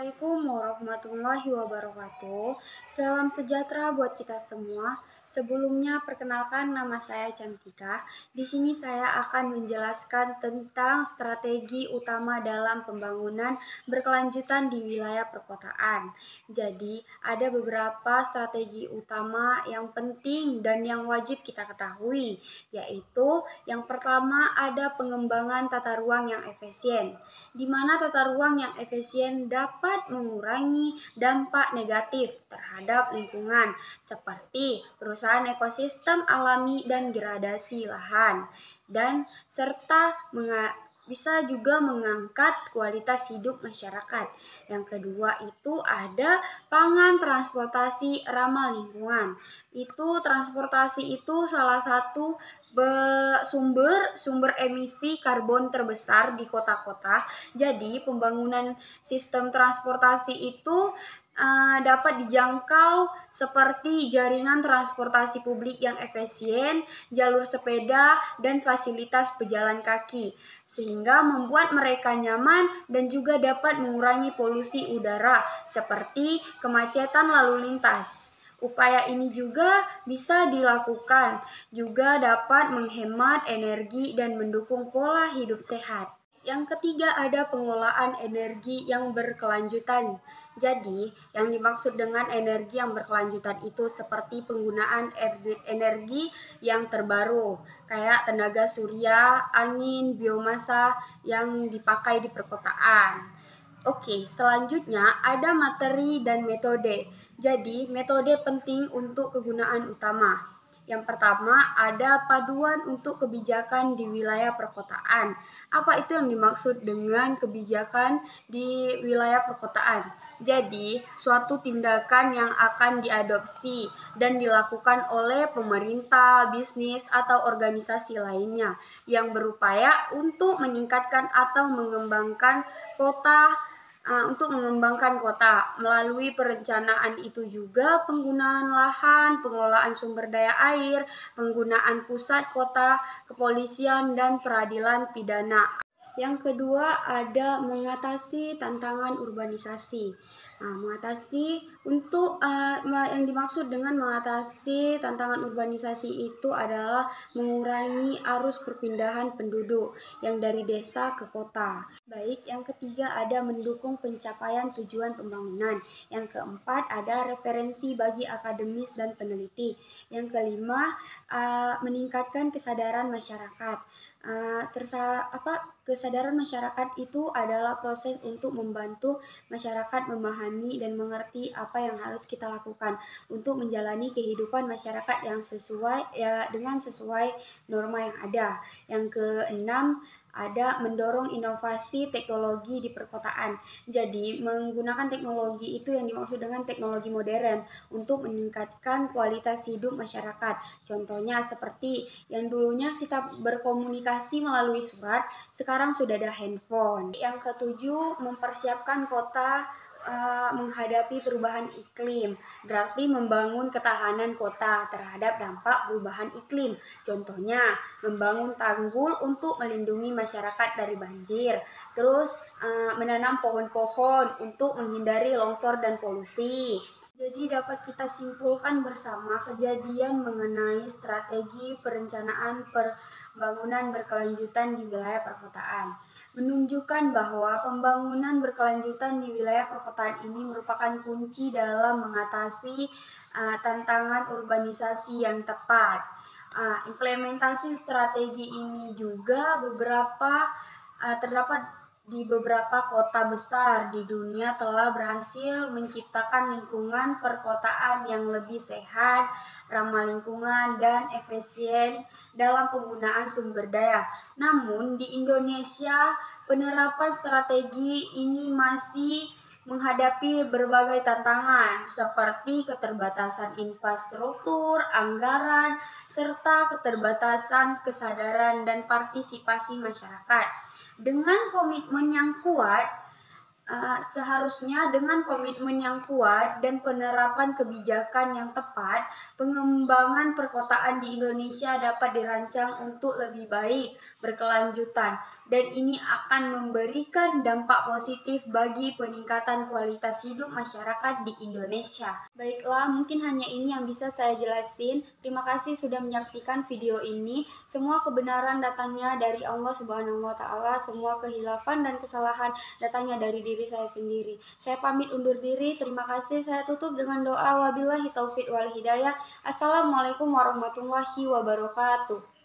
Assalamualaikum warahmatullahi wabarakatuh. Salam sejahtera buat kita semua. Sebelumnya perkenalkan nama saya Cantika. Di sini saya akan menjelaskan tentang strategi utama dalam pembangunan berkelanjutan di wilayah perkotaan. Jadi, ada beberapa strategi utama yang penting dan yang wajib kita ketahui, yaitu yang pertama ada pengembangan tata ruang yang efisien, di mana tata ruang yang efisien dapat mengurangi dampak negatif terhadap lingkungan, seperti perusahaan ekosistem alami dan gradasi lahan, dan serta bisa juga mengangkat kualitas hidup masyarakat. Yang kedua itu ada pangan transportasi ramah lingkungan. Transportasi itu salah satu sumber emisi karbon terbesar di kota-kota. Jadi pembangunan sistem transportasi itu dapat dijangkau seperti jaringan transportasi publik yang efisien, jalur sepeda, dan fasilitas pejalan kaki, sehingga membuat mereka nyaman dan juga dapat mengurangi polusi udara seperti kemacetan lalu lintas. Upaya ini juga bisa dilakukan, juga dapat menghemat energi dan mendukung pola hidup sehat. Yang ketiga ada pengelolaan energi yang berkelanjutan. Jadi, yang dimaksud dengan energi yang berkelanjutan itu seperti penggunaan energi yang terbaru, kayak tenaga surya, angin, biomasa yang dipakai di perkotaan. Oke, selanjutnya ada materi dan metode. Jadi, metode penting untuk kegunaan utama. Yang pertama, ada paduan untuk kebijakan di wilayah perkotaan. Apa itu yang dimaksud dengan kebijakan di wilayah perkotaan? Jadi, suatu tindakan yang akan diadopsi dan dilakukan oleh pemerintah, bisnis, atau organisasi lainnya yang berupaya untuk meningkatkan atau mengembangkan kota melalui perencanaan itu juga penggunaan lahan, pengelolaan sumber daya air, penggunaan pusat kota, kepolisian, dan peradilan pidana. Yang kedua ada mengatasi tantangan urbanisasi. Yang dimaksud dengan mengatasi tantangan urbanisasi itu adalah mengurangi arus perpindahan penduduk yang dari desa ke kota. Baik, yang ketiga ada mendukung pencapaian tujuan pembangunan. Yang keempat ada referensi bagi akademis dan peneliti. Yang kelima meningkatkan kesadaran masyarakat. Kesadaran masyarakat itu adalah proses untuk membantu masyarakat memahami dan mengerti apa yang harus kita lakukan untuk menjalani kehidupan masyarakat yang sesuai norma yang ada. Yang keenam ada mendorong inovasi teknologi di perkotaan. Jadi, menggunakan teknologi itu yang dimaksud dengan teknologi modern untuk meningkatkan kualitas hidup masyarakat. Contohnya seperti yang dulunya kita berkomunikasi melalui surat, sekarang sudah ada handphone. Yang ketujuh, mempersiapkan kota menghadapi perubahan iklim, berarti membangun ketahanan kota terhadap dampak perubahan iklim. Contohnya, membangun tanggul untuk melindungi masyarakat dari banjir, terus menanam pohon-pohon untuk menghindari longsor dan polusi. Jadi dapat kita simpulkan bersama kejadian mengenai strategi perencanaan pembangunan berkelanjutan di wilayah perkotaan menunjukkan bahwa pembangunan berkelanjutan di wilayah perkotaan ini merupakan kunci dalam mengatasi tantangan urbanisasi yang tepat. Implementasi strategi ini juga terdapat di beberapa kota besar di dunia telah berhasil menciptakan lingkungan perkotaan yang lebih sehat, ramah lingkungan, dan efisien dalam penggunaan sumber daya. Namun di Indonesia, penerapan strategi ini masih menghadapi berbagai tantangan seperti keterbatasan infrastruktur, anggaran, serta keterbatasan kesadaran dan partisipasi masyarakat. Dengan komitmen yang kuat, Seharusnya dengan komitmen yang kuat dan penerapan kebijakan yang tepat, pengembangan perkotaan di Indonesia dapat dirancang untuk lebih baik, berkelanjutan, dan ini akan memberikan dampak positif bagi peningkatan kualitas hidup masyarakat di Indonesia. Baiklah, mungkin hanya ini yang bisa saya jelasin. Terima kasih sudah menyaksikan video ini. Semua kebenaran datangnya dari Allah Subhanahu wa Ta'ala, semua kehilafan dan kesalahan datangnya dari diri saya sendiri. Saya pamit undur diri. Terima kasih. Saya tutup dengan doa wabillahi taufik wal hidayah. Assalamualaikum warahmatullahi wabarakatuh.